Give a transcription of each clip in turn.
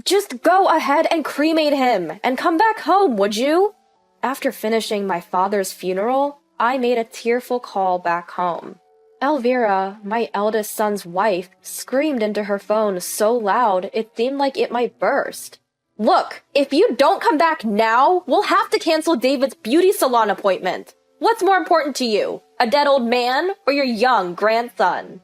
Just go ahead and cremate him and come back home, would you? After finishing my father's funeral, I made a tearful call back home. Elvira, my eldest son's wife, screamed into her phone so loud it seemed like it might burst. Look, if you don't come back now, we'll have to cancel David's beauty salon appointment. What's more important to you, a dead old man or your young grandson?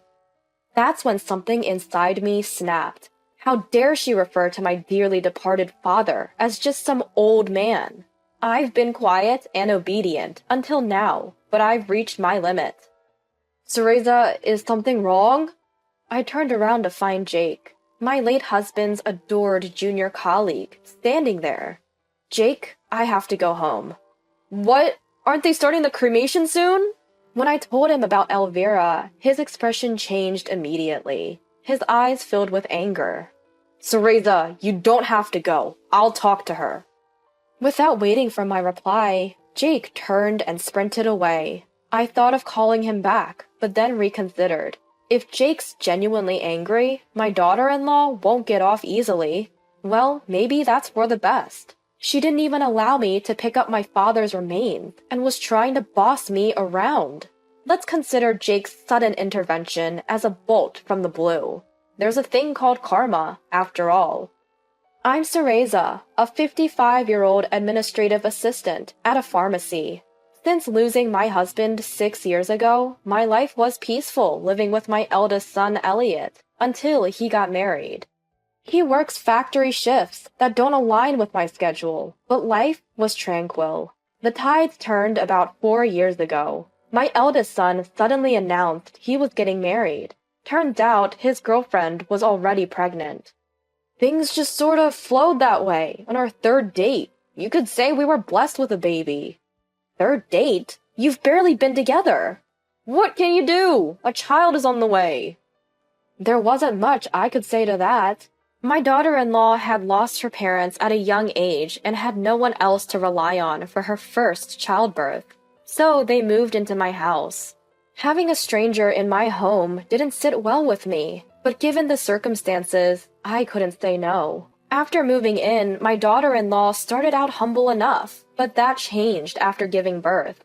That's when something inside me snapped. How dare she refer to my dearly departed father as just some old man? I've been quiet and obedient until now, but I've reached my limit. Cereza, is something wrong? I turned around to find Jake, my late husband's adored junior colleague, standing there. Jake, I have to go home. What? Aren't they starting the cremation soon? When I told him about Elvira, his expression changed immediately. His eyes filled with anger. Cereza, you don't have to go. I'll talk to her. Without waiting for my reply, Jake turned and sprinted away. I thought of calling him back, but then reconsidered. If Jake's genuinely angry, my daughter-in-law won't get off easily. Well, maybe that's for the best. She didn't even allow me to pick up my father's remains and was trying to boss me around. Let's consider Jake's sudden intervention as a bolt from the blue. There's a thing called karma, after all. I'm Cereza, a 55-year-old administrative assistant at a pharmacy. Since losing my husband 6 years ago, my life was peaceful living with my eldest son Elliot until he got married. He works factory shifts that don't align with my schedule, but life was tranquil. The tides turned about 4 years ago. My eldest son suddenly announced he was getting married. Turns out his girlfriend was already pregnant. Things just sort of flowed that way on our third date. You could say we were blessed with a baby. Third date? You've barely been together. What can you do? A child is on the way. There wasn't much I could say to that. My daughter-in-law had lost her parents at a young age and had no one else to rely on for her first childbirth. So they moved into my house. Having a stranger in my home didn't sit well with me, but given the circumstances, I couldn't say no. After moving in, my daughter-in-law started out humble enough, but that changed after giving birth.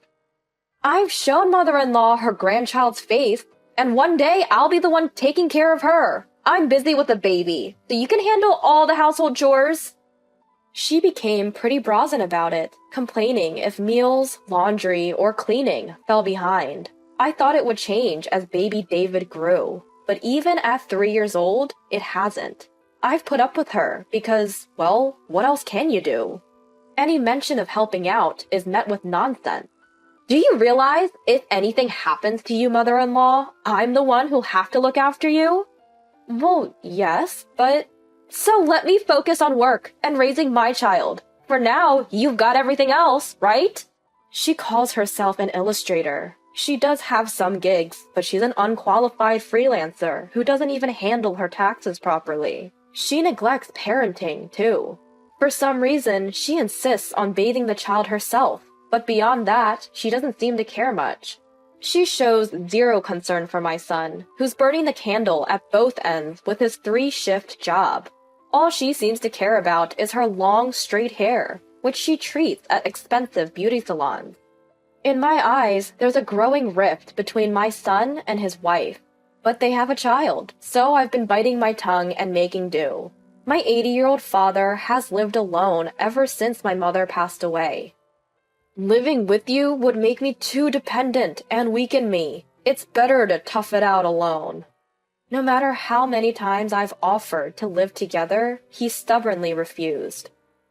I've shown mother-in-law her grandchild's face, and one day I'll be the one taking care of her. I'm busy with a baby, so you can handle all the household chores. She became pretty brazen about it, complaining if meals, laundry, or cleaning fell behind. I thought it would change as baby David grew, but even at 3 years old, it hasn't. I've put up with her because, well, what else can you do? Any mention of helping out is met with nonsense. Do you realize if anything happens to you, mother-in-law, I'm the one who'll have to look after you? Well, yes, but... So let me focus on work and raising my child. For now, you've got everything else, right? She calls herself an illustrator. She does have some gigs, but she's an unqualified freelancer who doesn't even handle her taxes properly. She neglects parenting, too. For some reason, she insists on bathing the child herself, but beyond that, she doesn't seem to care much. She shows zero concern for my son, who's burning the candle at both ends with his 3-shift job. All she seems to care about is her long, straight hair, which she treats at expensive beauty salons. In my eyes, there's a growing rift between my son and his wife. But they have a child, so I've been biting my tongue and making do. My 80-year-old father has lived alone ever since my mother passed away. Living with you would make me too dependent and weaken me. It's better to tough it out alone. No matter how many times I've offered to live together, he stubbornly refused.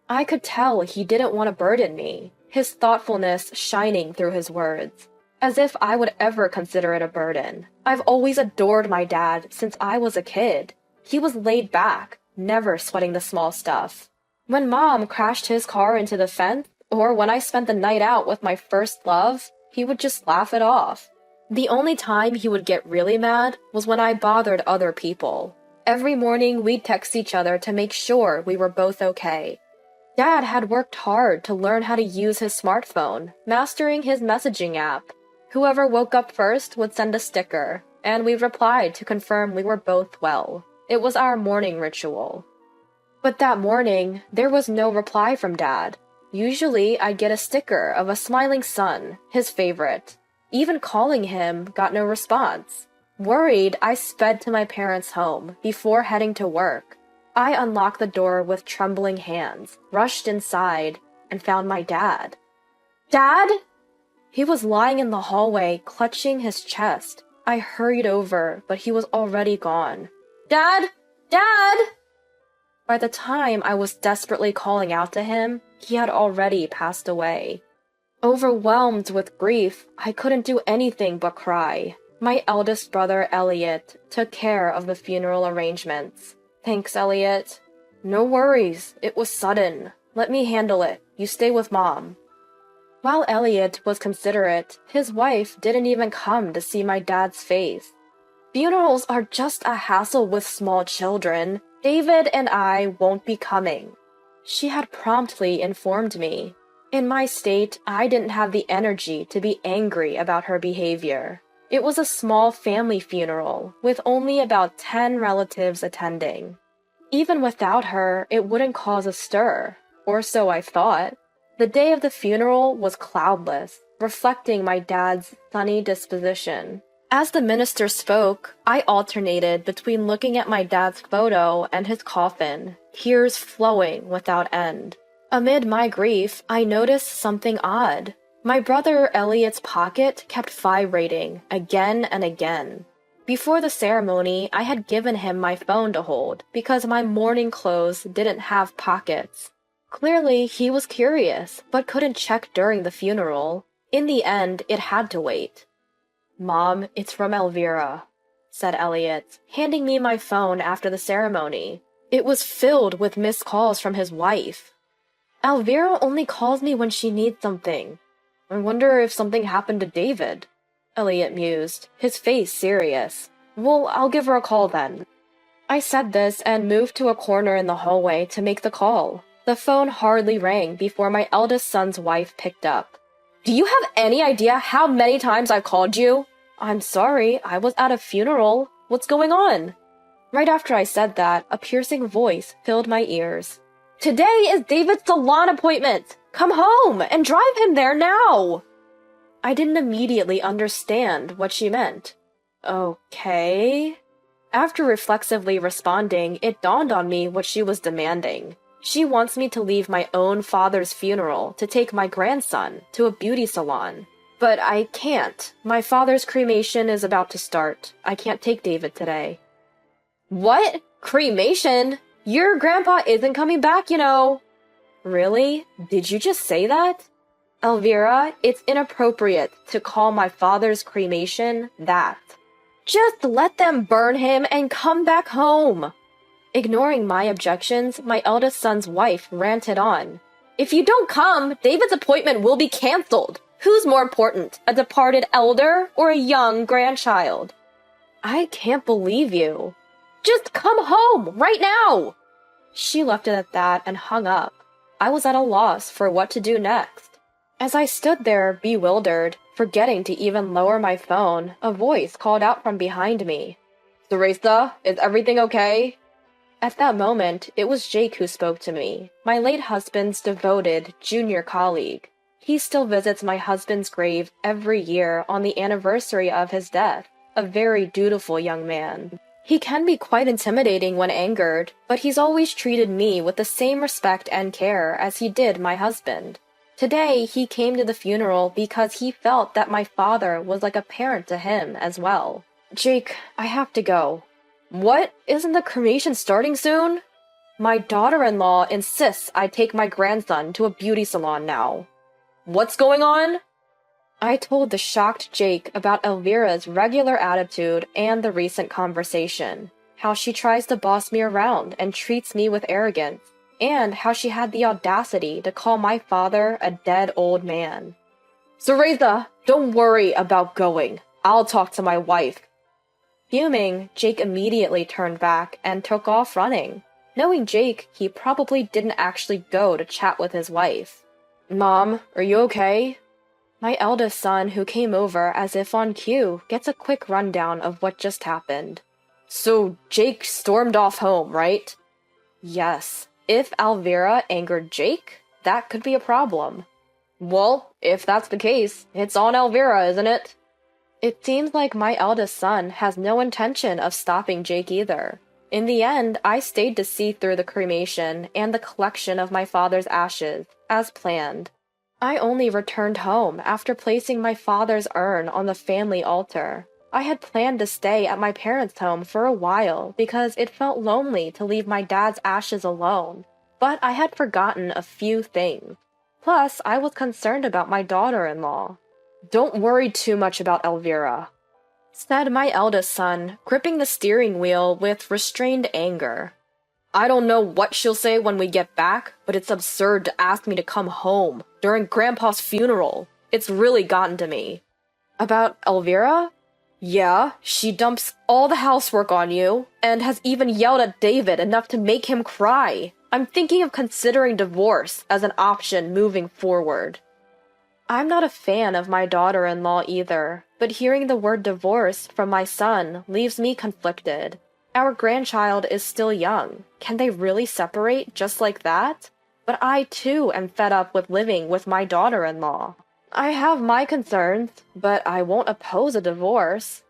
I could tell he didn't want to burden me, his thoughtfulness shining through his words. As if I would ever consider it a burden. I've always adored my dad since I was a kid. He was laid back, never sweating the small stuff. When Mom crashed his car into the fence, or when I spent the night out with my first love, he would just laugh it off. The only time he would get really mad was when I bothered other people. Every morning we'd text each other to make sure we were both okay. Dad had worked hard to learn how to use his smartphone, mastering his messaging app. Whoever woke up first would send a sticker, and we replied to confirm we were both well. It was our morning ritual. But that morning, there was no reply from Dad. Usually, I'd get a sticker of a smiling sun, his favorite. Even calling him got no response. Worried, I sped to my parents' home before heading to work. I unlocked the door with trembling hands, rushed inside, and found my dad. Dad? He was lying in the hallway, clutching his chest. I hurried over, but he was already gone. Dad? Dad? By the time I was desperately calling out to him, he had already passed away. Overwhelmed with grief, I couldn't do anything but cry. My eldest brother, Elliot, took care of the funeral arrangements. Thanks, Elliot. No worries, it was sudden. Let me handle it. You stay with Mom. While Elliot was considerate, his wife didn't even come to see my dad's face. Funerals are just a hassle with small children. David and I won't be coming. She had promptly informed me. In my state, I didn't have the energy to be angry about her behavior. It was a small family funeral, with only about 10 relatives attending. Even without her, it wouldn't cause a stir, or so I thought. The day of the funeral was cloudless, reflecting my dad's sunny disposition. As the minister spoke, I alternated between looking at my dad's photo and his coffin, tears flowing without end. Amid my grief, I noticed something odd. My brother Elliot's pocket kept vibrating again and again. Before the ceremony, I had given him my phone to hold because my mourning clothes didn't have pockets. Clearly, he was curious, but couldn't check during the funeral. In the end, it had to wait. Mom, it's from Elvira, said Elliot, handing me my phone after the ceremony. It was filled with missed calls from his wife. Elvira only calls me when she needs something. I wonder if something happened to David, Elliot mused, his face serious. Well, I'll give her a call then. I said this and moved to a corner in the hallway to make the call. The phone hardly rang before my eldest son's wife picked up. Do you have any idea how many times I've called you? I'm sorry, I was at a funeral. What's going on? Right after I said that, a piercing voice filled my ears. Today is David's salon appointment! Come home and drive him there now! I didn't immediately understand what she meant. Okay. After reflexively responding, it dawned on me what she was demanding. She wants me to leave my own father's funeral to take my grandson to a beauty salon. But I can't. My father's cremation is about to start. I can't take David today. What? Cremation? Your grandpa isn't coming back, you know. Really? Did you just say that? Elvira, it's inappropriate to call my father's cremation that. Just let them burn him and come back home. Ignoring my objections, my eldest son's wife ranted on. If you don't come, David's appointment will be canceled. Who's more important, a departed elder or a young grandchild? I can't believe you. Just come home, right now! She left it at that and hung up. I was at a loss for what to do next. As I stood there, bewildered, forgetting to even lower my phone, a voice called out from behind me. Teresa, is everything okay? At that moment, it was Jake who spoke to me, my late husband's devoted junior colleague. He still visits my husband's grave every year on the anniversary of his death, a very dutiful young man. He can be quite intimidating when angered, but he's always treated me with the same respect and care as he did my husband. Today, he came to the funeral because he felt that my father was like a parent to him as well. Jake, I have to go. What? Isn't the cremation starting soon? My daughter-in-law insists I take my grandson to a beauty salon now. What's going on? I told the shocked Jake about Elvira's regular attitude and the recent conversation, how she tries to boss me around and treats me with arrogance, and how she had the audacity to call my father a dead old man. Teresa, don't worry about going. I'll talk to my wife. Fuming, Jake immediately turned back and took off running. Knowing Jake, he probably didn't actually go to chat with his wife. Mom, are you okay? My eldest son, who came over as if on cue, gets a quick rundown of what just happened. So, Jake stormed off home, right? Yes. If Elvira angered Jake, that could be a problem. Well, if that's the case, it's on Elvira, isn't it? It seems like my eldest son has no intention of stopping Jake either. In the end, I stayed to see through the cremation and the collection of my father's ashes, as planned. I only returned home after placing my father's urn on the family altar. I had planned to stay at my parents' home for a while because it felt lonely to leave my dad's ashes alone, but I had forgotten a few things. Plus, I was concerned about my daughter-in-law. Don't worry too much about Elvira, said my eldest son, gripping the steering wheel with restrained anger. I don't know what she'll say when we get back, but it's absurd to ask me to come home during Grandpa's funeral. It's really gotten to me. About Elvira? Yeah, she dumps all the housework on you, and has even yelled at David enough to make him cry. I'm thinking of considering divorce as an option moving forward. I'm not a fan of my daughter-in-law either, but hearing the word divorce from my son leaves me conflicted. Our grandchild is still young. Can they really separate just like that? But I too am fed up with living with my daughter-in-law. I have my concerns, but I won't oppose a divorce.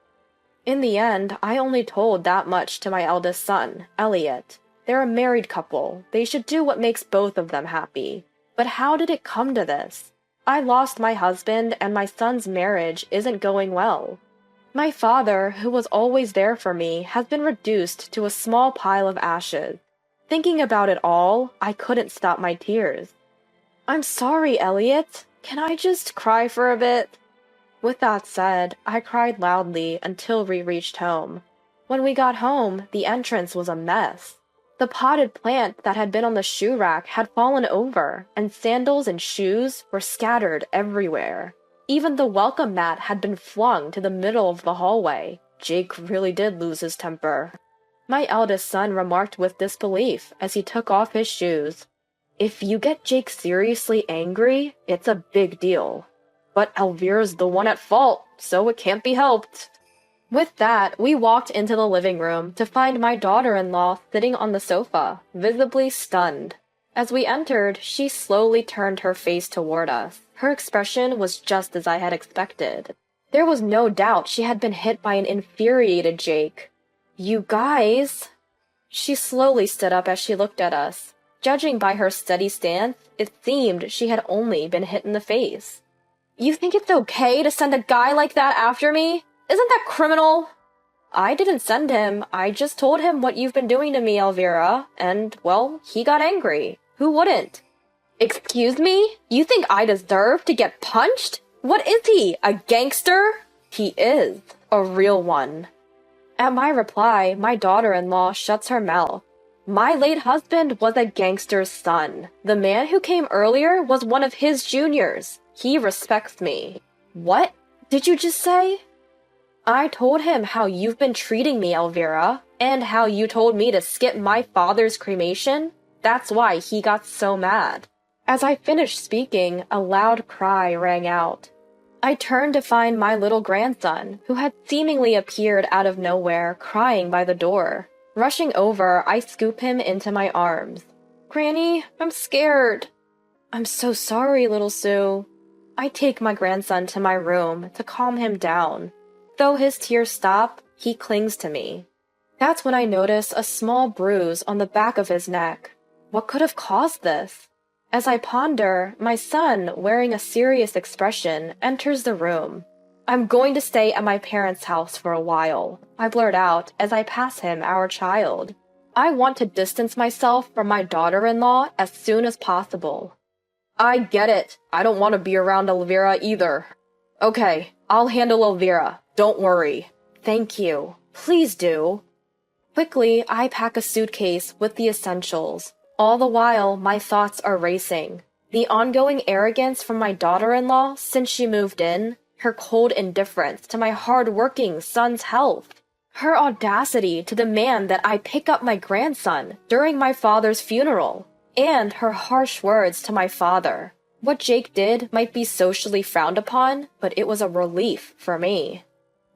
In the end, I only told that much to my eldest son, Elliot. They're a married couple. They should do what makes both of them happy. But how did it come to this? I lost my husband, and my son's marriage isn't going well. My father, who was always there for me, has been reduced to a small pile of ashes. Thinking about it all, I couldn't stop my tears. I'm sorry, Elliot. Can I just cry for a bit? With that said, I cried loudly until we reached home. When we got home, the entrance was a mess. The potted plant that had been on the shoe rack had fallen over, and sandals and shoes were scattered everywhere. Even the welcome mat had been flung to the middle of the hallway. Jake really did lose his temper. My eldest son remarked with disbelief as he took off his shoes. If you get Jake seriously angry, it's a big deal. But Elvira's the one at fault, so it can't be helped. With that, we walked into the living room to find my daughter-in-law sitting on the sofa, visibly stunned. As we entered, she slowly turned her face toward us. Her expression was just as I had expected. There was no doubt she had been hit by an infuriated Jake. You guys... She slowly stood up as she looked at us. Judging by her steady stance, it seemed she had only been hit in the face. You think it's okay to send a guy like that after me? Isn't that criminal? I didn't send him. I just told him what you've been doing to me, Elvira, and, well, he got angry. Who wouldn't? Excuse me? You think I deserve to get punched? What is he, a gangster? He is a real one. At my reply, my daughter-in-law shuts her mouth. My late husband was a gangster's son. The man who came earlier was one of his juniors. He respects me. What did you just say? I told him how you've been treating me, Elvira, and how you told me to skip my father's cremation. That's why he got so mad. As I finished speaking, a loud cry rang out. I turned to find my little grandson, who had seemingly appeared out of nowhere, crying by the door. Rushing over, I scoop him into my arms. Granny, I'm scared. I'm so sorry, little Sue. I take my grandson to my room to calm him down. Though his tears stop, he clings to me. That's when I notice a small bruise on the back of his neck. What could have caused this? As I ponder, my son, wearing a serious expression, enters the room. I'm going to stay at my parents' house for a while, I blurt out as I pass him our child. I want to distance myself from my daughter-in-law as soon as possible. I get it. I don't want to be around Elvira either. Okay, I'll handle Elvira. Don't worry. Thank you. Please do. Quickly, I pack a suitcase with the essentials. All the while, my thoughts are racing. The ongoing arrogance from my daughter-in-law since she moved in, her cold indifference to my hard-working son's health, her audacity to demand that I pick up my grandson during my father's funeral, and her harsh words to my father. What Jake did might be socially frowned upon, but it was a relief for me.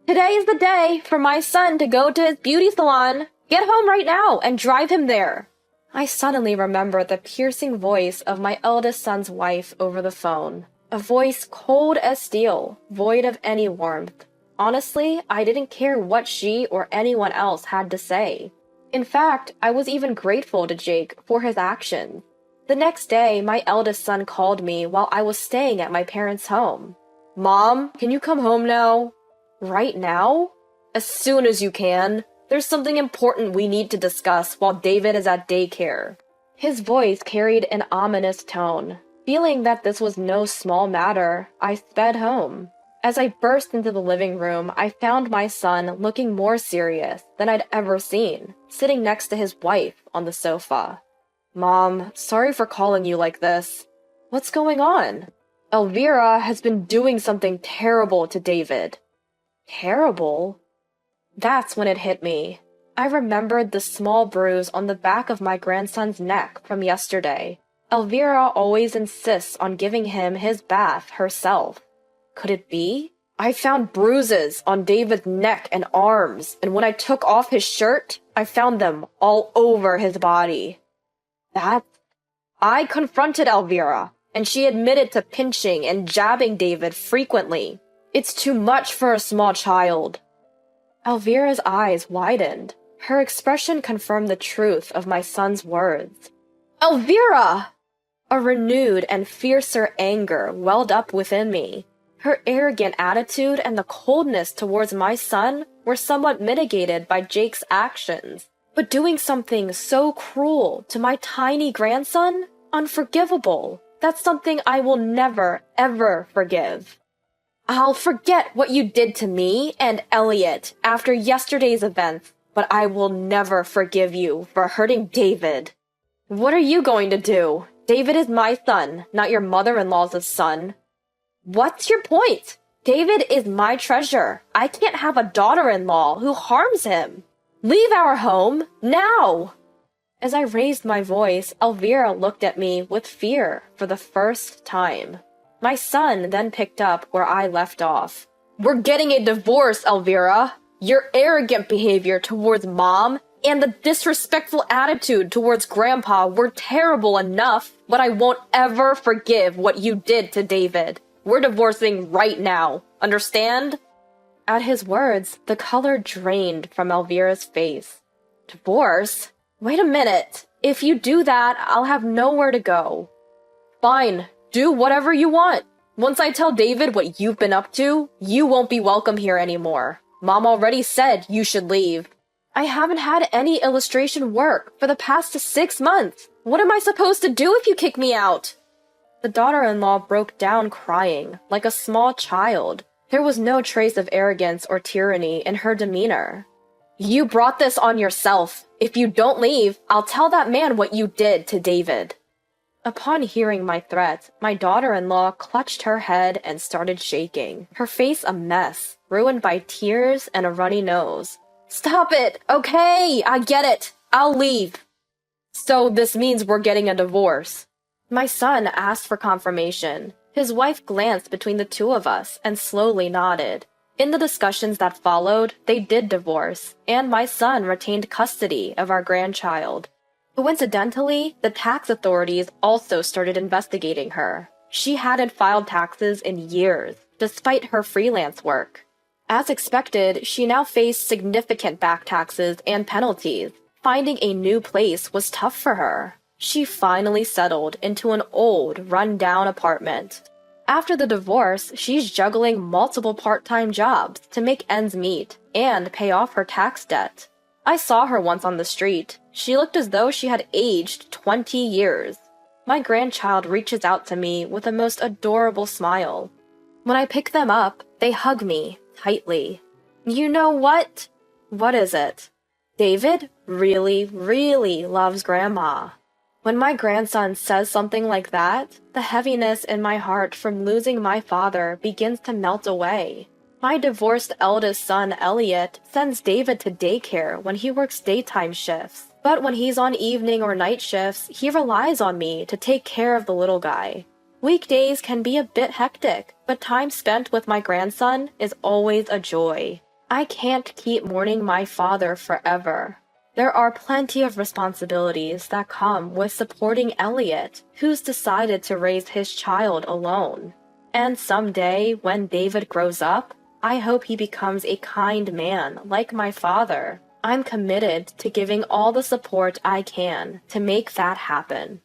Today is the day for my son to go to his beauty salon. Get home right now and drive him there. I suddenly remembered the piercing voice of my eldest son's wife over the phone. A voice cold as steel, void of any warmth. Honestly, I didn't care what she or anyone else had to say. In fact, I was even grateful to Jake for his actions. The next day, my eldest son called me while I was staying at my parents' home. "Mom, can you come home now?" "Right now?" "As soon as you can. There's something important we need to discuss while David is at daycare." His voice carried an ominous tone. Feeling that this was no small matter, I sped home. As I burst into the living room, I found my son looking more serious than I'd ever seen, sitting next to his wife on the sofa. "Mom, sorry for calling you like this." "What's going on?" "Elvira has been doing something terrible to David." "Terrible?" That's when it hit me. I remembered the small bruise on the back of my grandson's neck from yesterday. Elvira always insists on giving him his bath herself. Could it be? I found bruises on David's neck and arms, and when I took off his shirt, I found them all over his body. I confronted Elvira, and she admitted to pinching and jabbing David frequently. It's too much for a small child. Elvira's eyes widened. Her expression confirmed the truth of my son's words. "Elvira!" A renewed and fiercer anger welled up within me. Her arrogant attitude and the coldness towards my son were somewhat mitigated by Jake's actions. But doing something so cruel to my tiny grandson? Unforgivable. That's something I will never, ever forgive. "I'll forget what you did to me and Elliot after yesterday's events, but I will never forgive you for hurting David." "What are you going to do? David is my son, not your mother-in-law's son." "What's your point? David is my treasure. I can't have a daughter-in-law who harms him. Leave our home, now!" As I raised my voice, Elvira looked at me with fear for the first time. My son then picked up where I left off. "We're getting a divorce, Elvira. Your arrogant behavior towards Mom and the disrespectful attitude towards Grandpa were terrible enough, but I won't ever forgive what you did to David. We're divorcing right now. Understand?" At his words, the color drained from Elvira's face. "Divorce? Wait a minute. If you do that, I'll have nowhere to go." "Fine. Do whatever you want. Once I tell David what you've been up to, you won't be welcome here anymore. Mom already said you should leave." "I haven't had any illustration work for the past 6 months. What am I supposed to do if you kick me out?" The daughter-in-law broke down crying, like a small child. There was no trace of arrogance or tyranny in her demeanor. "You brought this on yourself. If you don't leave, I'll tell that man what you did to David." Upon hearing my threat, my daughter-in-law clutched her head and started shaking, her face a mess, ruined by tears and a runny nose. "Stop it! Okay, I get it. I'll leave." "So this means we're getting a divorce?" My son asked for confirmation. His wife glanced between the two of us and slowly nodded. In the discussions that followed, they did divorce, and my son retained custody of our grandchild. Coincidentally, the tax authorities also started investigating her. She hadn't filed taxes in years, despite her freelance work. As expected, she now faced significant back taxes and penalties. Finding a new place was tough for her. She finally settled into an old, run-down apartment. After the divorce, she's juggling multiple part-time jobs to make ends meet and pay off her tax debt. I saw her once on the street. She looked as though she had aged 20 years. My grandchild reaches out to me with the most adorable smile. When I pick them up, they hug me tightly. You know what? What is it? David really, really loves Grandma. When my grandson says something like that, the heaviness in my heart from losing my father begins to melt away. My divorced eldest son, Elliot, sends David to daycare when he works daytime shifts. But when he's on evening or night shifts, he relies on me to take care of the little guy. Weekdays can be a bit hectic, but time spent with my grandson is always a joy. I can't keep mourning my father forever. There are plenty of responsibilities that come with supporting Elliot, who's decided to raise his child alone. And someday, when David grows up, I hope he becomes a kind man like my father. I'm committed to giving all the support I can to make that happen.